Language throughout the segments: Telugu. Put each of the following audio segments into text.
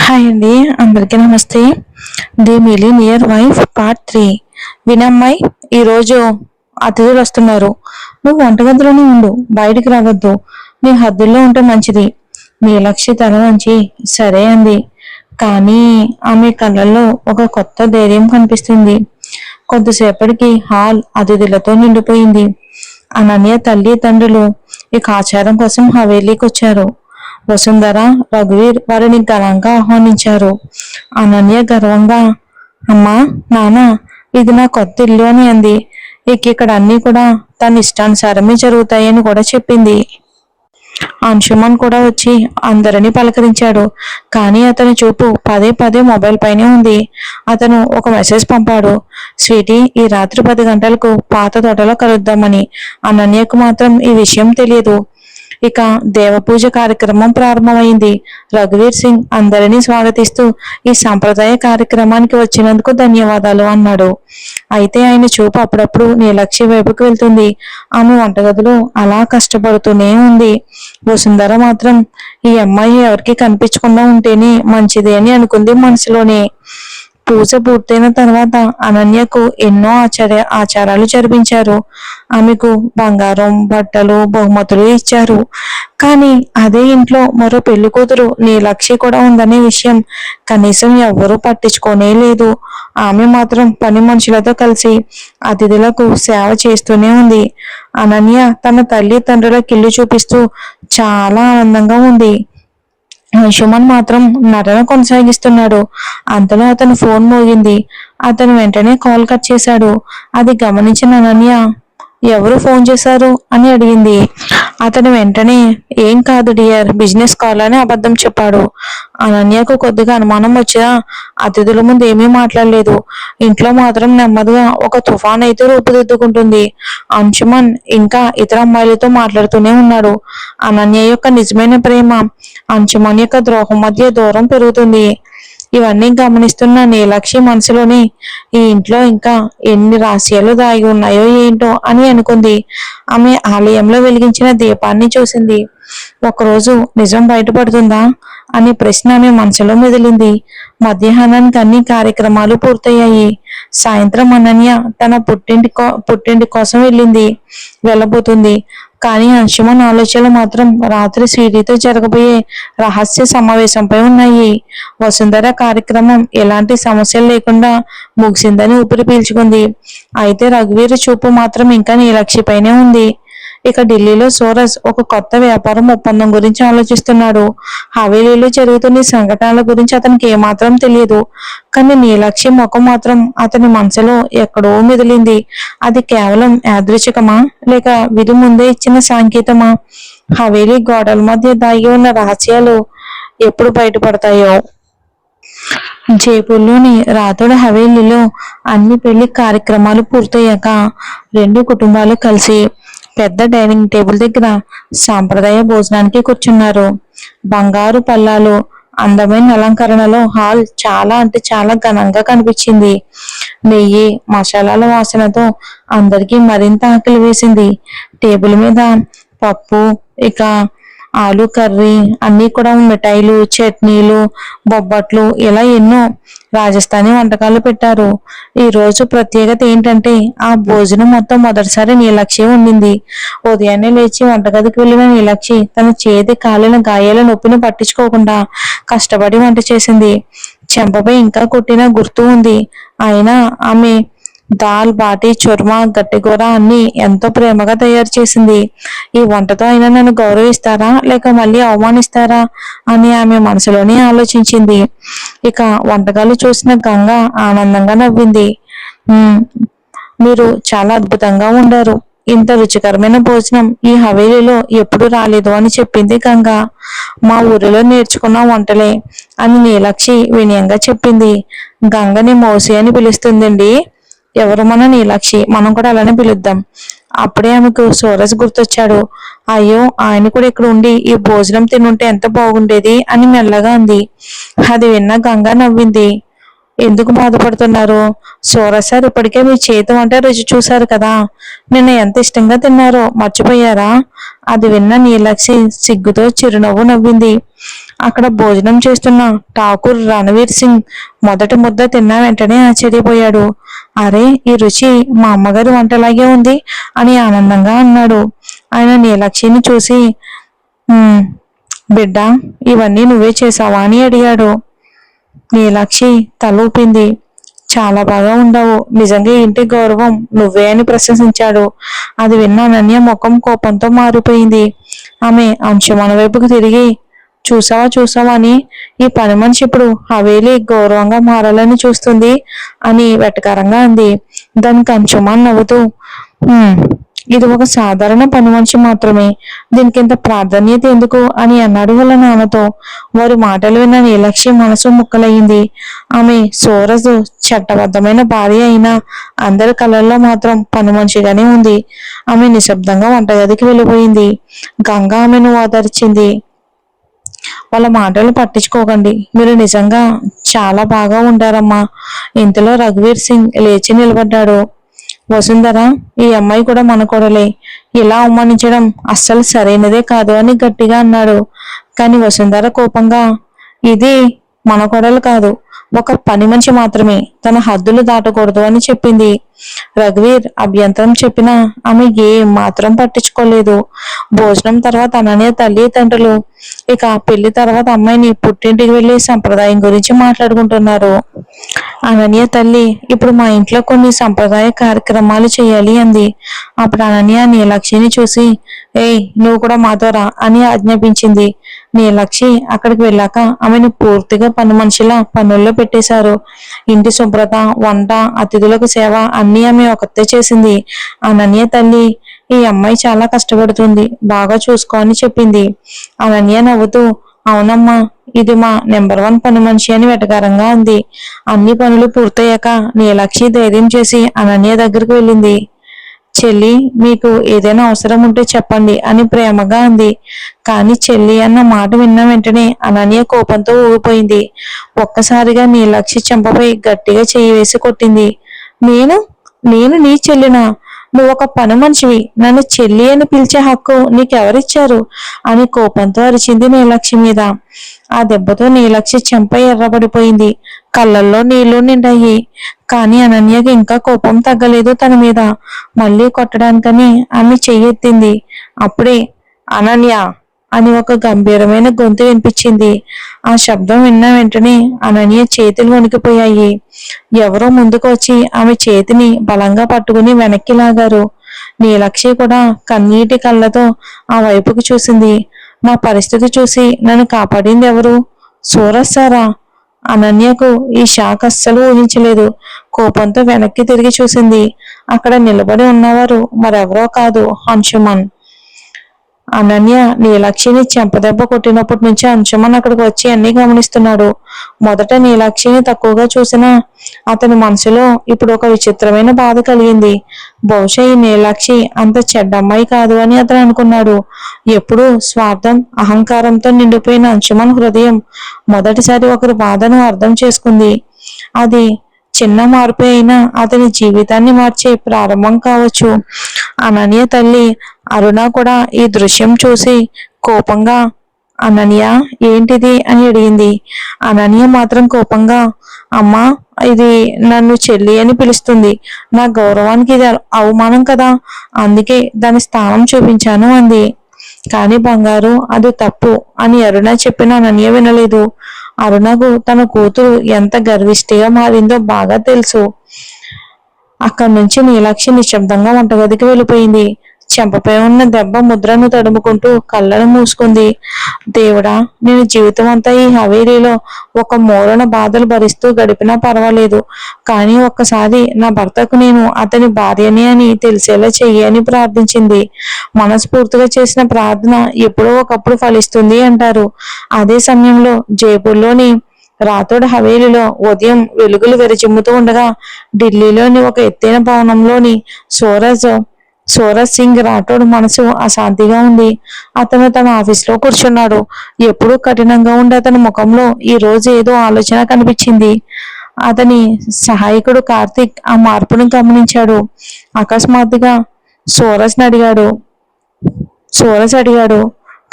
హాయ్ అండి, అందరికీ నమస్తే. The millionaire wife part 3 వినమ్మాయి. ఈరోజు అతిథులు వస్తున్నారు. నువ్వు వంటగదిలోనే ఉండు, బయటికి రావద్దు. నీ హద్దుల్లో ఉంటే మంచిది. మీనాక్షి తల వంచి సరే అంది. కానీ ఆమె కళ్ళల్లో ఒక కొత్త ధైర్యం కనిపిస్తుంది. కొద్దిసేపటికి హాల్ అతిథులతో నిండిపోయింది. అనన్య తల్లి తండ్రులు ఇక ఆచారం కోసం హవేలీకి వచ్చారు. వసుంధర, రఘువీర్ వారిని ఘనంగా ఆహ్వానించారు. అనన్య గర్వంగా, అమ్మా నాన్న, ఇది నా కొత్త ఇల్లు అని అంది. ఇక్కడ అన్ని కూడా తన ఇష్టానుసారమే జరుగుతాయని కూడా చెప్పింది. అంశుమన్ కూడా వచ్చి అందరినీ పలకరించాడు. కానీ అతని చూపు పదే పదే మొబైల్ పైనే ఉంది. అతను ఒక మెసేజ్ పంపాడు. స్వీటీ, ఈ రాత్రి 10 గంటలకు పాత తోటలో కలుద్దామని. అనన్యకు మాత్రం ఈ విషయం తెలియదు. ఇక దేవపూజ కార్యక్రమం ప్రారంభమైంది. రఘువీర్ సింగ్ అందరినీ స్వాగతిస్తూ ఈ సాంప్రదాయ కార్యక్రమానికి వచ్చినందుకు ధన్యవాదాలు అన్నాడు. అయితే ఆయన చూపు అప్పుడప్పుడు నీలక్షి వైపుకి వెళ్తుంది. ఆమె వంటగదిలో అలా కష్టపడుతూనే ఉంది. వసుంధర మాత్రం ఈ అమ్మాయి ఎవరికి కనిపించకుండా ఉంటేనే మంచిది అని అనుకుంది మనసులోనే. పూజ పూర్తయిన తర్వాత అనన్యకు ఎన్నో ఆచారాలు జరిపించారు. ఆమెకు బంగారం, బట్టలు, బహుమతులు ఇచ్చారు. కానీ అదే ఇంట్లో మరో పెళ్లి కూతురు నీలక్షి కూడా ఉందనే విషయం కనీసం ఎవ్వరూ పట్టించుకోనే లేదు. ఆమె మాత్రం పని మనుషులతో కలిసి అతిథులకు సేవ చేస్తూనే ఉంది. అనన్య తన తల్లి తండ్రులకు ఇల్లు చూపిస్తూ చాలా ఆనందంగా ఉంది. సుమన్ మాత్రం నటన కొనసాగిస్తున్నాడు. అంతలో అతని ఫోన్ మోగింది. అతను వెంటనే కాల్ కట్ చేశాడు. అది గమనించిన అనన్య, ఎవరు ఫోన్ చేశారు అని అడిగింది. అతను వెంటనే, ఏం కాదు డియర్, బిజినెస్ కాల్ అని అబద్ధం చెప్పాడు. అనన్యకు కొద్దిగా అనుమానం వచ్చినా అతిథుల ముందు ఏమీ మాట్లాడలేదు. ఇంట్లో మాత్రం నెమ్మదిగా ఒక తుఫాన్ అయితే రూపుదిద్దుకుంటుంది. అంశుమన్ ఇంకా ఇతర అమ్మాయిలతో మాట్లాడుతూనే ఉన్నాడు. అనన్య యొక్క నిజమైన ప్రేమ, అంశుమన్ యొక్క ద్రోహం మధ్య దూరం పెరుగుతుంది. ఇవన్నీ గమనిస్తున్న నీలక్షి మనసులోని ఈ ఇంట్లో ఇంకా ఎన్ని రహస్యాలు దాగి ఉన్నాయో ఏంటో అని అనుకుంది. ఆమె ఆలయంలో వెలిగించిన దీపాన్ని చూసింది. ఒకరోజు నిజం బయటపడుతుందా అనే ప్రశ్న ఆమె మనసులో మెదిలింది. మధ్యాహ్నానికి అన్ని కార్యక్రమాలు పూర్తయ్యాయి. సాయంత్రం అనన్య తన పుట్టింటి కోసం వెళ్ళబోతుంది. కానీ అంశుమన్ ఆలోచనలు మాత్రం రాత్రి స్వీటీతో జరగబోయే రహస్య సమావేశంపై ఉన్నాయి. వసుంధర కార్యక్రమం ఎలాంటి సమస్యలు లేకుండా ముగిసిందని ఊపిరి పీల్చుకుంది. అయితే రఘువీర్ చూపు మాత్రం ఇంకా నీలక్షిపైనే ఉంది. ఇక ఢిల్లీలో సూరజ్ ఒక కొత్త వ్యాపారం ఒప్పందం గురించి ఆలోచిస్తున్నాడు. హవేలీలో జరుగుతున్న సంఘటనల గురించి అతనికి ఏమాత్రం తెలియదు. కానీ నీలక్షి ముఖం మాత్రం అతని మనసులో ఎక్కడో మెదిలింది. అది కేవలం యాదృచ్ఛికమా, లేక విధి ముందే ఇచ్చిన సంకేతమా? హవేలీ గోడల మధ్య దాగి ఉన్న రహస్యాలు ఎప్పుడు బయటపడతాయో. జైపూర్లోని రాథోడ్ హవేలీలో అన్ని పెళ్లి కార్యక్రమాలు పూర్తయ్యాక రెండు కుటుంబాలు కలిసి పెద్ద డైనింగ్ టేబుల్ దగ్గర సాంప్రదాయ భోజనానికి కూర్చున్నారు. బంగారు పల్లాలు, అందమైన అలంకరణలో హాల్ చాలా ఘనంగా కనిపించింది. నెయ్యి, మసాలాల వాసనతో అందరికీ మరింత ఆకలి వేసింది. టేబుల్ మీద పప్పు, ఇక ఆలు కర్రీ, అన్నీ కూడా మిఠాయిలు, చట్నీలు, బొబ్బట్లు, ఇలా ఎన్నో రాజస్థానీ వంటకాలు పెట్టారు. ఈ రోజు ప్రత్యేకత ఏంటంటే ఆ భోజనం మొత్తం మొదటిసారి నీలక్షి వండింది. ఉదయాన్నే లేచి వంటగదికి వెళ్ళిన నీలక్షి తన చేతి కాలిన గాయాల నొప్పిని పట్టించుకోకుండా కష్టపడి వంట చేసింది. చెంపపై ఇంకా కొట్టిన గుర్తు ఉంది. అయినా ఆమె దాల్ బాటీ, చుర్మా, గట్టికూర అన్ని ఎంతో ప్రేమగా తయారు చేసింది. ఈ వంటతో అయినా నన్ను గౌరవిస్తారా, లేక మళ్ళీ అవమానిస్తారా అని ఆమె మనసులోనే ఆలోచించింది. ఇక వంటకాలు చూసిన గంగ ఆనందంగా నవ్వింది. మీరు చాలా అద్భుతంగా ఉండారు. ఇంత రుచికరమైన భోజనం ఈ హవేలీలో ఎప్పుడు రాలేదు అని చెప్పింది గంగ. మా ఊరిలో నేర్చుకున్న వంటలే అని నీలక్షి వినయంగా చెప్పింది. గంగని మౌసి అని పిలుస్తుందండి. ఎవరు మన నీలక్షి, మనం కూడా అలానే పిలుద్దాం. అప్పుడే ఆమెకు సూరజ్ గుర్తొచ్చాడు. అయ్యో, ఆయన కూడా ఇక్కడ ఉండి ఈ భోజనం తినుంటే ఎంత బాగుండేది అని మెల్లగా అంది. అది విన్న గంగ నవ్వింది. ఎందుకు బాధపడుతున్నారు? సూరజ్ సార్ ఇప్పటికే మీ చేతి వంట రుచి చూశారు కదా, నిన్న ఎంత ఇష్టంగా తిన్నారో మర్చిపోయారా? అది విన్న నీలక్షి సిగ్గుతో చిరునవ్వు నవ్వింది. అక్కడ భోజనం చేస్తున్న ఠాకూర్ రణవీర్ సింగ్ మొదటి ముద్ద తిన్న వెంటనే ఆశ్చర్యపోయాడు. అరే, ఈ రుచి మా అమ్మగారి వంటలాగే ఉంది అని ఆనందంగా అన్నాడు. ఆయన నీలక్షిని చూసి, "ఉమ్, బిడ్డ, ఇవన్నీ నువ్వే చేసావా?" అని అడిగాడు. నీలాక్షి తల ఊపింది. చాలా బాగా ఉండవు, నిజంగా ఇంటి గౌరవం నువ్వే అని ప్రశంసించాడు. అది విన్న అనన్య ముఖం కోపంతో మారిపోయింది. ఆమె అంశుమన వైపుకు తిరిగి, చూసావా చూసావా అని ఈ పని మనిషి ఇప్పుడు హవేలీ గౌరవంగా మారాలని చూస్తుంది అని వెటకారంగా అంది. దానికి అంశుమాన్ నవ్వుతూ, ఇది ఒక సాధారణ పని మనిషి మాత్రమే, దీనికి ఇంత ప్రాధాన్యత ఎందుకు అని అన్నాడు వాళ్ళ నాన్నతో. వారి మాటలు విన్న నీలక్షి మనసు ముక్కలయ్యింది. ఆమె సోరసు చట్టబద్ధమైన భార్య అయినా అందరి కళ్ళల్లో మాత్రం పని మనిషిగానే ఉంది. ఆమె నిశ్శబ్దంగా వంటగదికి వెళ్ళిపోయింది. గంగ ఆమెను ఓదార్చింది. వాళ్ళ మాటలు పట్టించుకోకండి, మీరు నిజంగా చాలా బాగా ఉంటారమ్మా. ఇంతలో రఘువీర్ సింగ్ లేచి నిలబడ్డాడు. వసుంధర, ఈ అమ్మాయి కూడా మన కొడలే, ఇలా అవమానించడం అస్సలు సరైనదే కాదు అని గట్టిగా అన్నాడు. కానీ వసుంధర కోపంగా, ఇది మన కొడలు కాదు, ఒక పని మనిషి మాత్రమే, తన హద్దులు దాటకూడదు అని చెప్పింది. రఘువీర్ అభ్యంతరం చెప్పినా ఆమె ఏ మాత్రం పట్టించుకోలేదు. భోజనం తర్వాత అనన్య తల్లి తండ్రులు ఇక పెళ్లి తర్వాత అమ్మాయిని పుట్టింటికి వెళ్లి సంప్రదాయం గురించి మాట్లాడుకుంటున్నారు. అనన్య తల్లి, ఇప్పుడు మా ఇంట్లో కొన్ని సంప్రదాయ కార్యక్రమాలు చేయాలి అంది. అప్పుడు అనన్య నీలక్షిని చూసి, ఏయ్, నువ్వు కూడా మాతో రా అని ఆజ్ఞాపించింది. నీలక్షి అక్కడికి వెళ్ళాక ఆమెను పూర్తిగా పని మనిషిలా పనుల్లో పెట్టేశారు. ఇంటి శుభ్రత, వంట, అతిథులకు సేవ అన్నీ ఆమె ఒకతే చేసింది. అనన్య తల్లి, ఈ అమ్మాయి చాలా కష్టపడుతుంది, బాగా చూసుకో అని చెప్పింది. అనన్య నవ్వుతూ, అవునమ్మా, ఇది మా నెంబర్ 1 పని మనిషి అని వెటకారంగా అంది. అన్ని పనులు పూర్తయ్యాక నీలక్షి ధైర్యం చేసి అనన్య దగ్గరికి వెళ్ళింది. చెల్లి, మీకు ఏదైనా అవసరం ఉంటే చెప్పండి అని ప్రేమగా అంది. కానీ చెల్లి అన్న మాట విన్న వెంటనే అనన్య కోపంతో ఊగిపోయింది. ఒక్కసారిగా నీలక్షి చెంపపై గట్టిగా చెయ్యి వేసి కొట్టింది. నేను నేను నీ చెల్లినా? నువ్వు ఒక పని మనిషివి, నన్ను చెల్లి అని పిలిచే హక్కు నీకెవరిచ్చారు అని కోపంతో అరిచింది నీలక్షి మీద. ఆ దెబ్బతో నీలక్షి చెంప ఎర్రబడిపోయింది. కళ్ళల్లో నీళ్లు నిండాయి. కానీ అనన్యకి ఇంకా కోపం తగ్గలేదు తన మీద. మళ్ళీ కొట్టడానికని ఆమె చెయ్యెత్తింది. అప్పుడే అనన్య అని ఒక గంభీరమైన గొంతు వినిపించింది. ఆ శబ్దం విన్న వెంటనే అనన్య చేతులు వణికిపోయాయి. ఎవరో ముందుకు వచ్చి ఆమె చేతిని బలంగా పట్టుకుని వెనక్కి లాగారు. నీలక్షి కూడా కన్నీటి కళ్ళతో ఆ వైపుకు చూసింది. నా పరిస్థితి చూసి నన్ను కాపాడింది ఎవరు? సూరజ్ సారా? అనన్యకు ఈ షాక్ అస్సలు ఊహించలేదు. కోపంతో వెనక్కి తిరిగి చూసింది. అక్కడ నిలబడి ఉన్నవారు మరెవరో కాదు, అంశుమన్. అనన్య నీలాక్షిని చెంపదెబ్బ కొట్టినప్పటి నుంచి అంశుమన్ అక్కడికి వచ్చి అన్ని గమనిస్తున్నాడు. మొదట నీలాక్షిని తక్కువగా చూసినా అతని మనసులో ఇప్పుడు ఒక విచిత్రమైన బాధ కలిగింది. బహుశా ఈ నీలాక్షి అంత చెడ్డమ్మాయి కాదు అని అతను అనుకున్నాడు. ఎప్పుడూ స్వార్థం, అహంకారంతో నిండిపోయిన అంశుమన్ హృదయం మొదటిసారి ఒకరి బాధను అర్థం చేసుకుంది. అది చిన్న మార్పు అయినా అతని జీవితాన్ని మార్చే ప్రారంభం కావచ్చు. అనన్య తల్లి అరుణ కూడా ఈ దృశ్యం చూసి కోపంగా, అనన్య, ఏంటిది అని అడిగింది. అనన్య మాత్రం కోపంగా, అమ్మా, ఇది నన్ను చెల్లి అని పిలుస్తుంది, నా గౌరవానికి ఇది అవమానం కదా, అందుకే దాని స్థానం చూపించాను అంది. కానీ బంగారు, అది తప్పు అని అరుణ చెప్పిన అనన్య వినలేదు. అరుణకు తన కూతురు ఎంత గర్విష్టిగా మారిందో బాగా తెలుసు. అక్కడి నుంచి నీలాక్షి నిశ్శబ్దంగా వంటగదికి వెళ్ళిపోయింది. చెంపపై ఉన్న దెబ్బ ముద్రను తడుముకుంటూ కళ్ళను మూసుకుంది. దేవుడా, నేను జీవితం అంతా ఈ హవేలీలో ఒక మూలన బాధలు భరిస్తూ గడిపినా పర్వాలేదు, కానీ ఒక్కసారి నా భర్తకు నేను అతని భార్యని అని తెలిసేలా చెయ్యి అని ప్రార్థించింది. మనస్ఫూర్తిగా చేసిన ప్రార్థన ఎప్పుడో ఒకప్పుడు ఫలిస్తుంది అంటారు. అదే సమయంలో జైపూర్లోని రాథోడ్ హవేలీలో ఉదయం వెలుగులు విరచిమ్ముతూ ఉండగా ఢిల్లీలోని ఒక ఎత్తైన భవనంలోని సూరజ్ సింగ్ రాఠోడ్ మనసు అశాంతిగా ఉంది. అతను తన ఆఫీస్లో కూర్చున్నాడు. ఎప్పుడూ కఠినంగా ఉండే అతని ముఖంలో ఈ రోజు ఏదో ఆలోచన కనిపించింది. అతని సహాయకుడు కార్తిక్ ఆ మార్పును గమనించాడు. అకస్మాత్తుగా సూరజ్ అడిగాడు,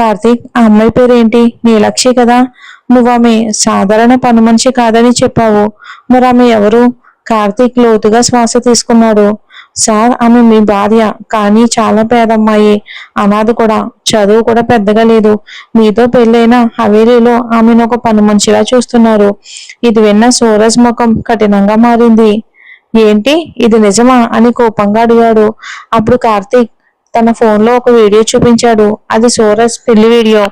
కార్తీక్, ఆ అమ్మాయి పేరేంటి? నీలక్షి కదా. నువ్వు ఆమె సాధారణ పని మనిషి కాదని చెప్పావు. మరి ఆమె ఎవరు? కార్తీక్ లోతుగా శ్వాస తీసుకున్నాడు. సార్, ఆమె మీ భార్య, కానీ చాలా పేదమ్మాయి, అనాథ కూడా, చదువు కూడా పెద్దగా లేదు. మీతో పెళ్ళైన హవేలీలో ఆమెను ఒక పని మనిషిలా చూస్తున్నారు. ఇది విన్న సూరజ్ ముఖం కఠినంగా మారింది. ఏంటి, ఇది నిజమా అని కోపంగా అడిగాడు. అప్పుడు కార్తీక్ తన ఫోన్లో ఒక వీడియో చూపించాడు. అది సూరజ్ పెళ్లి వీడియో.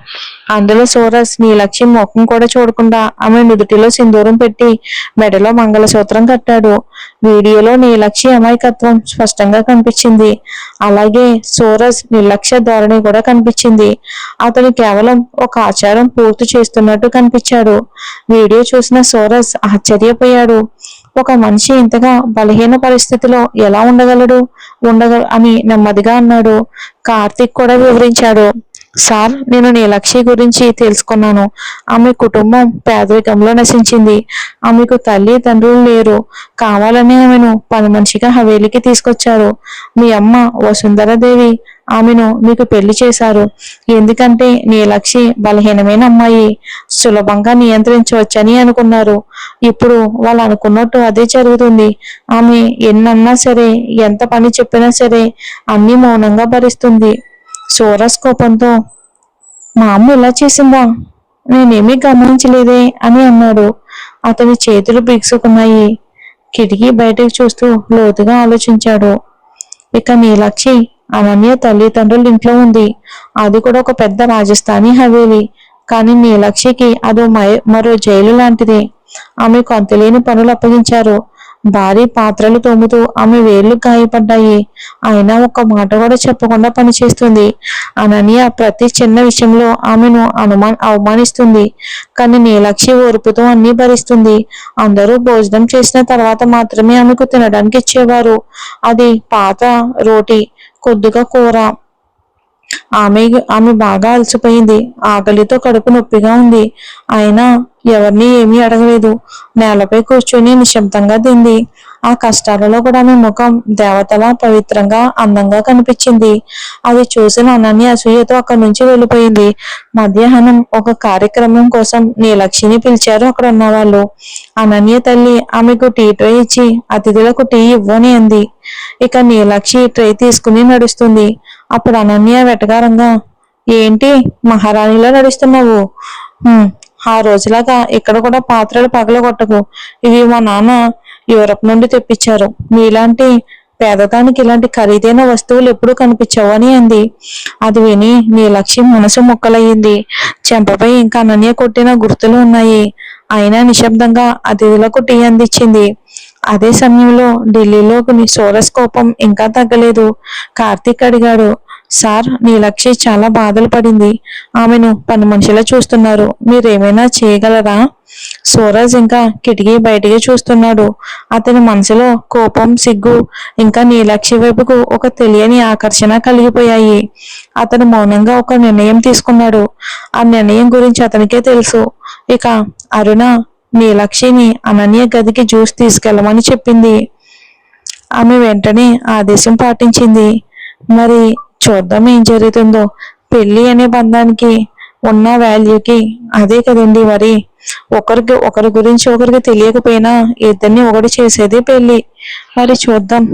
అందులో సూరజ్ నీలక్షి ముఖం కూడా చూడకుండా ఆమె నుదుటిలో సింధూరం పెట్టి మెడలో మంగళసూత్రం కట్టాడు. వీడియోలో నీలక్షి అమాయకత్వం స్పష్టంగా కనిపించింది. అలాగే సూరజ్ నిర్లక్ష్య ధోరణి కూడా కనిపించింది. అతను కేవలం ఒక ఆచారం పూర్తి చేస్తున్నట్టు కనిపించాడు. వీడియో చూసిన సూరజ్ ఆశ్చర్యపోయాడు. ఒక మనిషి ఇంతగా బలహీన పరిస్థితిలో ఎలా అని నెమ్మదిగా అన్నాడు. కార్తీక్ కూడా వివరించాడు. సార్, నేను నీలక్షి గురించి తెలుసుకున్నాను. ఆమె కుటుంబం పేదరికంలో నశించింది. ఆమెకు తల్లి తండ్రులు లేరు. కావాలని ఆమెను పని మనిషిగా హవేలీకి తీసుకొచ్చారు. మీ అమ్మ వసుంధరాదేవి ఆమెను మీకు పెళ్లి చేశారు. ఎందుకంటే నీలక్షి బలహీనమైన అమ్మాయి, సులభంగా నియంత్రించవచ్చని అనుకున్నారు. ఇప్పుడు వాళ్ళు అనుకున్నట్టు అదే జరుగుతుంది. ఆమె ఎన్నన్నా సరే, ఎంత పని చెప్పినా సరే అన్ని మౌనంగా భరిస్తుంది. సూరజ్ కోపంతో, మా అమ్మ ఇలా చేసిందా? నేనేమీ గమనించలేదే అని అన్నాడు. అతని చేతులు బిగుసుకున్నాయి. కిటికీ బయటకు చూస్తూ లోతుగా ఆలోచించాడు. ఇక నీలక్షి అనన్య తల్లిదండ్రుల ఇంట్లో ఉంది. అది కూడా ఒక పెద్ద రాజస్థానీ హవేలీ. కానీ నీలక్షికి అదో మరో జైలు లాంటిది. ఆమెకు అంతులేని పనులు అప్పగించారు. భారీ పాత్రలు తోముతూ ఆమె వేళ్లు గాయపడ్డాయి. అయినా ఒక్క మాట కూడా చెప్పకుండా పనిచేస్తుంది. అనన్య ప్రతి చిన్న విషయంలో ఆమెను అవమానిస్తుంది. కానీ నీలక్షి ఓర్పుతో అన్ని భరిస్తుంది. అందరూ భోజనం చేసిన తర్వాత మాత్రమే ఆమెకు తినడానికి ఇచ్చేవారు. అది పాత రోటి, కొద్దిగా కూర. ఆమె బాగా అలసిపోయింది. ఆకలితో కడుపు నొప్పిగా ఉంది. అయినా ఎవరిని ఏమీ అడగలేదు. నేలపై కూర్చొని నిశ్శబ్దంగా తింది. ఆ కష్టాలలో కూడా ఆమె ముఖం దేవతలా పవిత్రంగా అందంగా కనిపించింది. అది చూసిన అనన్య అసూయతో అక్కడి నుంచి వెళ్ళిపోయింది. మధ్యాహ్నం ఒక కార్యక్రమం కోసం నీలక్షిని పిలిచారు అక్కడ ఉన్నవాళ్ళు. అనన్య తల్లి ఆమెకు టీ ట్రే ఇచ్చి అతిథులకు టీ ఇవ్వని అంది. ఇక నీలక్షి ట్రే తీసుకుని నడుస్తుంది. అప్పుడు అనన్య వెటకారంగా, ఏంటి మహారాణిలో నడుస్తున్నావు? ఆ రోజులాగా ఇక్కడ కూడా పాత్రలు పగలగొట్టకు. ఇవి మా నాన్న యూరప్ నుండి తెప్పించారు. మీలాంటి పేదదానికి ఇలాంటి ఖరీదైన వస్తువులు ఎప్పుడూ కనిపించవు అని అంది. అది విని నీలక్షి మనసు ముక్కలయ్యింది. చెంపపై ఇంకా అనన్య కొట్టిన గుర్తులు ఉన్నాయి. అయినా నిశ్శబ్దంగా అతిథులకు టీ అందించింది. అదే సమయంలో ఢిల్లీలో సూరజ్ కోపం ఇంకా తగ్గలేదు. కార్తీక్ అడిగాడు, సార్, నీలక్షి చాలా బాధలు పడింది. ఆమెను పని మనిషిలా చూస్తున్నారు. మీరేమైనా చేయగలరా? సూరజ్ ఇంకా కిటికీ బయటికి చూస్తున్నాడు. అతని మనసులో కోపం, సిగ్గు ఇంకా నీలక్షి వైపుకు ఒక తెలియని ఆకర్షణ కలిగిపోయాయి. అతను మౌనంగా ఒక నిర్ణయం తీసుకున్నాడు. ఆ నిర్ణయం గురించి అతనికే తెలుసు. ఇక అరుణ నీలక్షిని అనన్య గదికి జ్యూస్ తీసుకెళ్ళమని చెప్పింది. ఆమె వెంటనే ఆదేశం పాటించింది. మరి చూద్దాం ఏం జరుగుతుందో. పెళ్లి అనే బంధానికి ఉన్న వాల్యూకి అదే కదండి. మరి ఒకరి గురించి ఒకరికి తెలియకపోయినా ఇద్దరిని ఒకటి చేసేది పెళ్లి. మరి చూద్దాం.